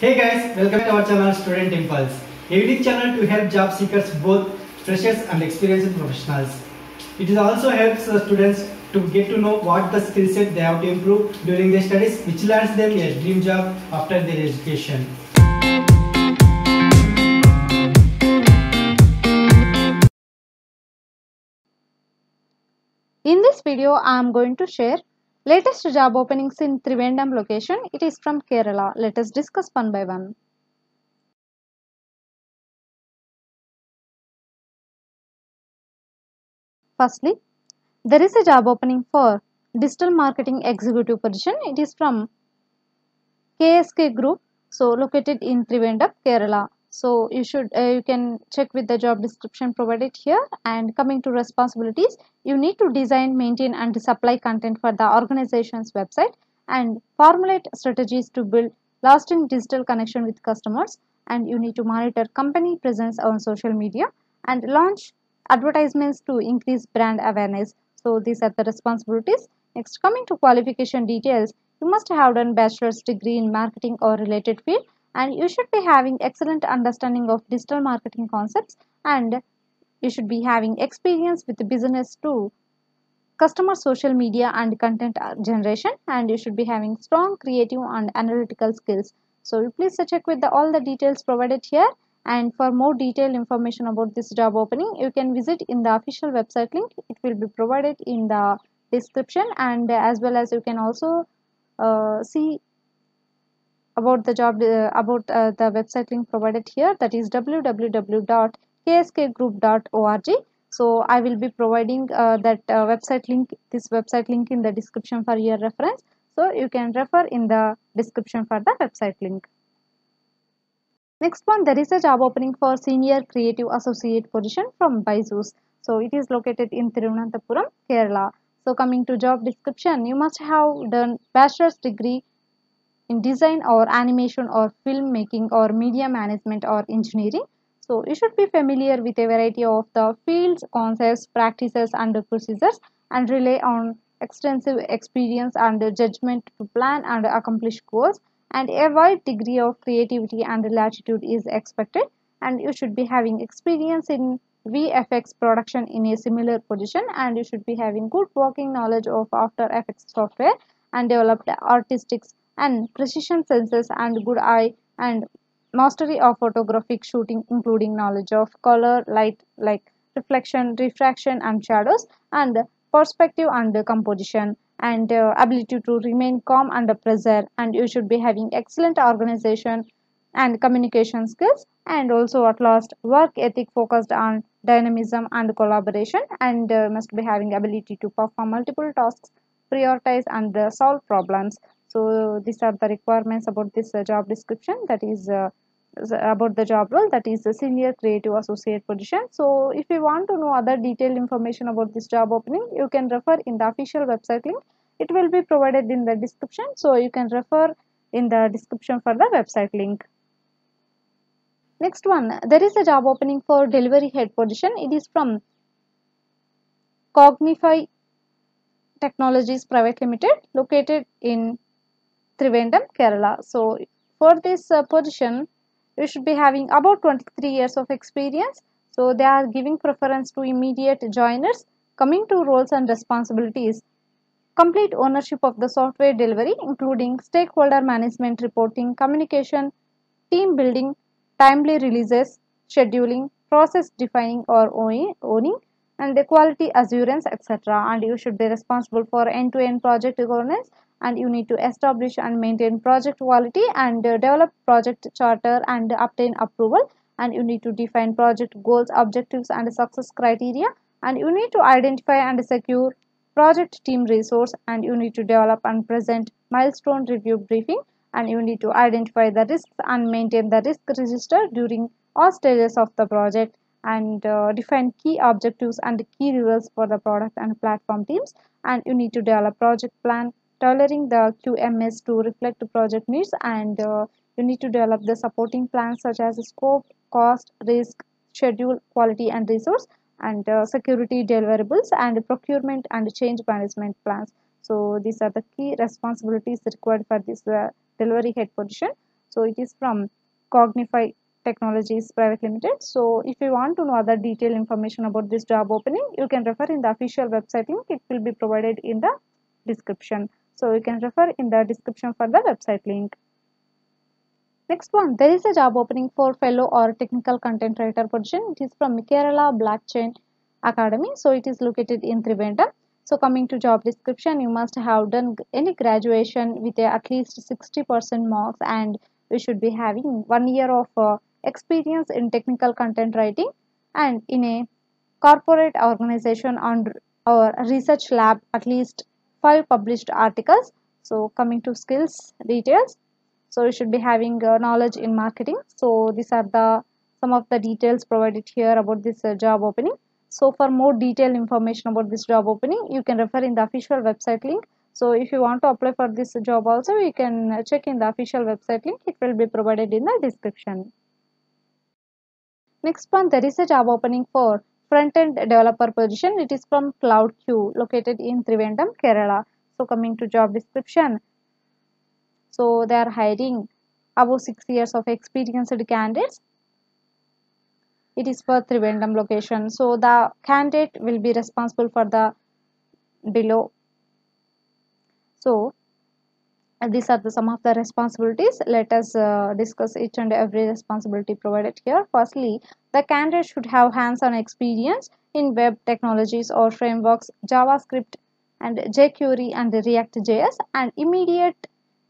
Hey guys, welcome to our channel Student Impulse, a unique channel to help job seekers, both freshers and experienced professionals. It also helps the students to get to know what the skill set they have to improve during their studies, which lands them a dream job after their education. In this video, I am going to share latest job openings in Trivandrum location. It is from Kerala. Let us discuss one by one. Firstly, there is a job opening for digital marketing executive position. It is from KSK Group, so located in Trivandrum, Kerala. So you can check with the job description provided here. And coming to responsibilities, you need to design, maintain and supply content for the organization's website and formulate strategies to build lasting digital connection with customers, and you need to monitor company presence on social media and launch advertisements to increase brand awareness. So these are the responsibilities. Next, coming to qualification details, you must have done bachelor's degree in marketing or related field, and you should be having excellent understanding of digital marketing concepts, and you should be having experience with the business to customer social media and content generation, and you should be having strong creative and analytical skills. So you please check with all the details provided here, and for more detailed information about this job opening, you can visit in the official website link. It will be provided in the description, and as well as you can also see about the job about the website link provided here, that is www.kskgroup.org. so I will be providing that website link in the description for your reference, so you can refer in the description for the website link. Next one, there is a job opening for senior creative associate position from Byju's. So it is located in Thiruvananthapuram, Kerala. So coming to job description, you must have done bachelor's degree in design or animation or filmmaking or media management or engineering. So you should be familiar with a variety of the fields, concepts, practices and procedures, and rely on extensive experience and judgment to plan and accomplish goals, and a wide degree of creativity and latitude is expected, and you should be having experience in VFX production in a similar position, and you should be having good working knowledge of After Effects software and developed artistic and precision senses and good eye and mastery of photographic shooting, including knowledge of color, light like reflection, refraction and shadows, and perspective and composition, and ability to remain calm under pressure, and you should be having excellent organization and communication skills, and also at last work ethic focused on dynamism and collaboration, and must be having ability to perform multiple tasks, prioritize and solve problems. So these are the requirements about this job description, that is about the job role, that is the senior creative associate position. So if you want to know other detailed information about this job opening, you can refer in the official website link. It will be provided in the description, so you can refer in the description for the website link. Next one, there is a job opening for delivery head position. It is from Cognify Technologies Private Limited, located in Trivandrum, Kerala. So for this position, you should be having about 23 years of experience. So they are giving preference to immediate joiners. Coming to roles and responsibilities, complete ownership of the software delivery, including stakeholder management, reporting, communication, team building, timely releases, scheduling, process defining or owning, and the quality assurance, etc. And you should be responsible for end-to-end project governance, and you need to establish and maintain project quality and develop project charter and obtain approval, and you need to define project goals, objectives and success criteria, and you need to identify and secure project team resource, and you need to develop and present milestone review briefing, and you need to identify the risks and maintain the risk register during all stages of the project, and define key objectives and key results for the product and platform teams, and you need to develop project plan tailoring the QMS to reflect the project needs, and you need to develop the supporting plans such as scope, cost, risk, schedule, quality and resource, and security deliverables, and procurement and change management plans. So these are the key responsibilities required for this delivery head position. So it is from Cognify Technologies Private Limited. So if you want to know other detailed information about this job opening, you can refer in the official website link. It will be provided in the description. So you can refer in the description for the website link. Next one, there is a job opening for fellow or technical content writer position. It is from Kerala Blockchain Academy. So it is located in Trivandrum. So coming to job description, you must have done any graduation with at least 60% marks, and you should be having 1 year of experience in technical content writing and in a corporate organization or research lab at least 5 published articles. So coming to skills details, so you should be having knowledge in marketing. So these are the some of the details provided here about this job opening. So for more detailed information about this job opening, you can refer in the official website link. So if you want to apply for this job also, you can check in the official website link. It will be provided in the description. Next one, there is a job opening for front-end developer position. It is from CloudQ, located in Trivandrum, Kerala. So coming to job description, so they are hiring above 6 years of experienced candidates. It is for Trivandrum location. So the candidate will be responsible for the below. So these are some of the responsibilities. Let us discuss each and every responsibility provided here. Firstly, the candidate should have hands-on experience in web technologies or frameworks, JavaScript and jQuery and React.js, and immediate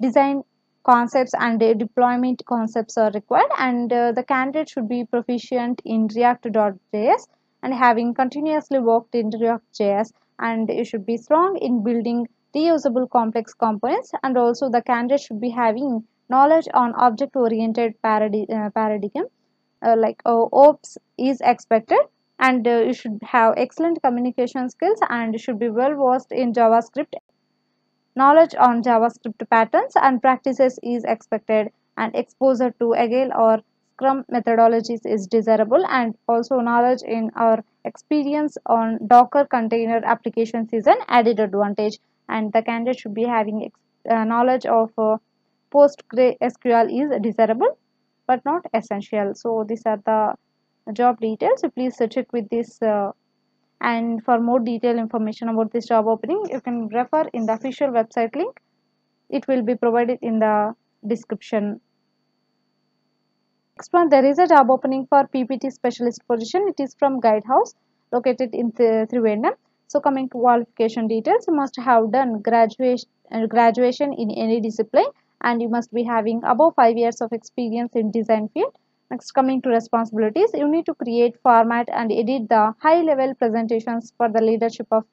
design concepts and deployment concepts are required, and the candidate should be proficient in React.js and having continuously worked in React.js, and you should be strong in building reusable complex components, and also the candidate should be having knowledge on object oriented paradigm like OPS is expected, and you should have excellent communication skills and should be well versed in JavaScript. Knowledge on JavaScript patterns and practices is expected, and exposure to Agile or Scrum methodologies is desirable, and also knowledge in or experience on Docker container applications is an added advantage, and the candidate should be having knowledge of PostgreSQL is desirable but not essential. So these are the job details. So please check with this and for more detailed information about this job opening, you can refer in the official website link. It will be provided in the description. Next one, there is a job opening for PPT specialist position. It is from Guidehouse, located in Trivandrum. So coming to qualification details, you must have done graduation in any discipline, and you must be having above 5 years of experience in design field. Next, coming to responsibilities, you need to create, format and edit the high level presentations for the leadership of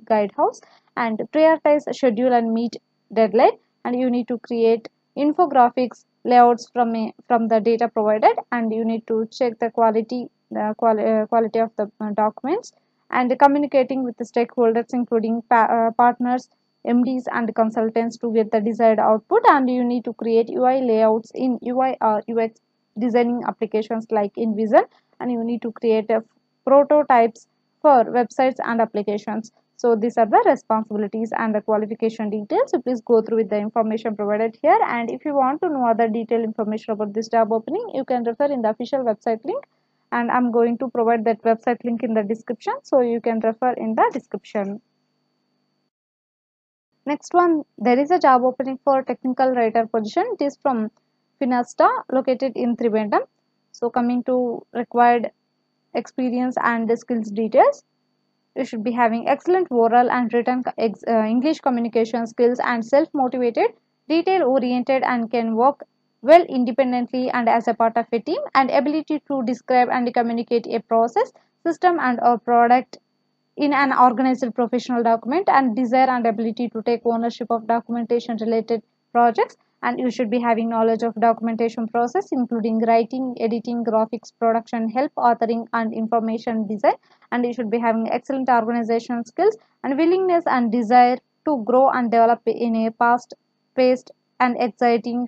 Guidehouse, and prioritize, schedule and meet deadline, and you need to create infographics layouts from the data provided, and you need to check the quality of the documents, and communicating with the stakeholders including partners, MDs and consultants to get the desired output, and you need to create UI layouts in UI or UX designing applications like InVision, and you need to create prototypes for websites and applications. So these are the responsibilities and the qualification details. So please go through with the information provided here, and if you want to know other detailed information about this job opening, you can refer in the official website link, and I'm going to provide that website link in the description, so you can refer in the description. Next one, there is a job opening for technical writer position. It is from Finasta, located in Trivandrum. So coming to required experience and skills details, you should be having excellent oral and written English communication skills and self-motivated, detail-oriented, and can work well independently and as a part of a team, and ability to describe and communicate a process, system and or product in an organized professional document, and desire and ability to take ownership of documentation related projects, and you should be having knowledge of documentation process including writing, editing, graphics, production, help, authoring and information design, and you should be having excellent organizational skills and willingness and desire to grow and develop in a fast paced and exciting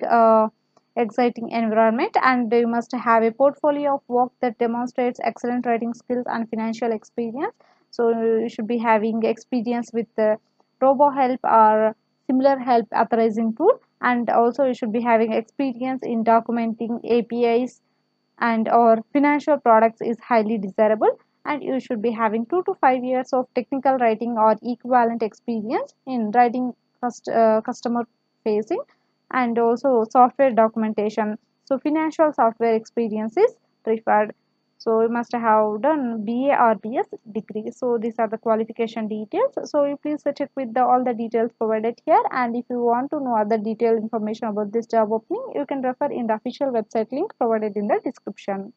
environment, and you must have a portfolio of work that demonstrates excellent writing skills and financial experience. So you should be having experience with the RoboHelp or similar help authorizing tool, and also you should be having experience in documenting APIs and or financial products is highly desirable, and you should be having 2 to 5 years of technical writing or equivalent experience in writing customer facing and also software documentation. So financial software experience is preferred. So you must have done BA or BS degree. So these are the qualification details. So you please check with all the details provided here, and if you want to know other detailed information about this job opening, you can refer in the official website link provided in the description.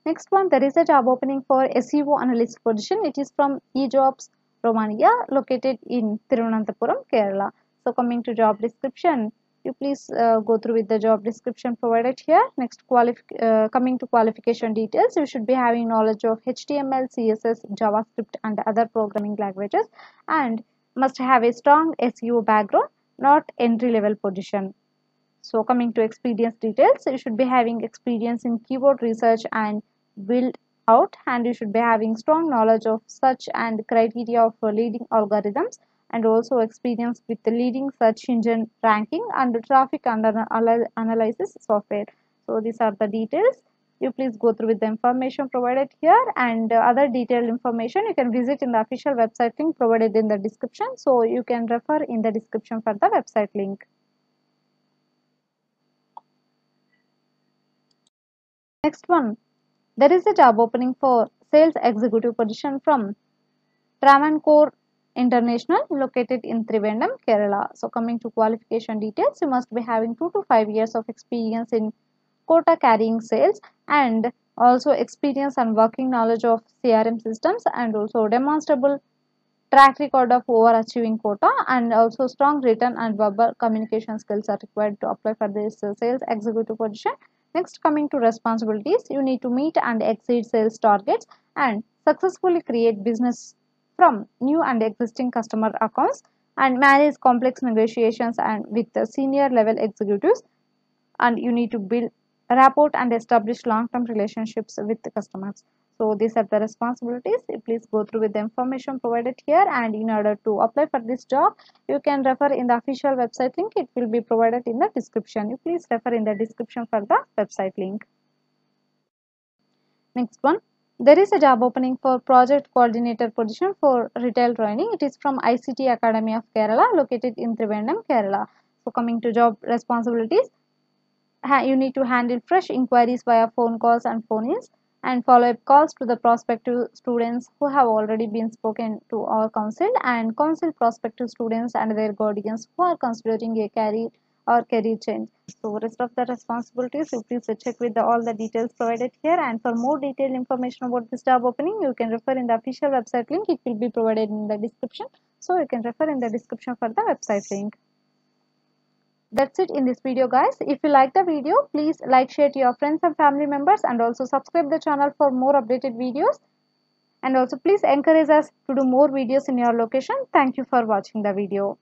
Next one, there is a job opening for SEO analyst position. It is from eJobs Romania, located in Thiruvananthapuram, Kerala. So coming to job description, you please go through with the job description provided here. Next, coming to qualification details, you should be having knowledge of HTML, CSS, JavaScript and other programming languages, and must have a strong SEO background, not entry level position. So coming to experience details, you should be having experience in keyword research and build out, and you should be having strong knowledge of search and criteria of leading algorithms, and also experience with the leading search engine ranking and traffic analysis software. So these are the details. You please go through with the information provided here, and other detailed information you can visit in the official website link provided in the description. So you can refer in the description for the website link. Next one, there is a job opening for sales executive position from Travancore International, located in Trivandrum, Kerala. So coming to qualification details, you must be having 2 to 5 years of experience in quota carrying sales, and also experience and working knowledge of CRM systems, and also demonstrable track record of overachieving quota, and also strong written and verbal communication skills are required to apply for this sales executive position. Next, coming to responsibilities, you need to meet and exceed sales targets and successfully create business from new and existing customer accounts, and manage complex negotiations and with the senior level executives, and you need to build rapport and establish long-term relationships with the customers. So these are the responsibilities. Please go through with the information provided here, and in order to apply for this job, you can refer in the official website link. It will be provided in the description. You please refer in the description for the website link. Next one, there is a job opening for project coordinator position for retail training. It is from ICT Academy of Kerala, located in Trivandrum, Kerala. So coming to job responsibilities, you need to handle fresh inquiries via phone calls and phone-ins, and follow-up calls to the prospective students who have already been spoken to or counseled, and counsel prospective students and their guardians who are considering a career or career change. So rest of the responsibilities, you please check with all the details provided here, and for more detailed information about this job opening, you can refer in the official website link. It will be provided in the description. So you can refer in the description for the website link. That's it in this video, guys. If you like the video, please like, share to your friends and family members, and also subscribe the channel for more updated videos, and also please encourage us to do more videos in your location. Thank you for watching the video.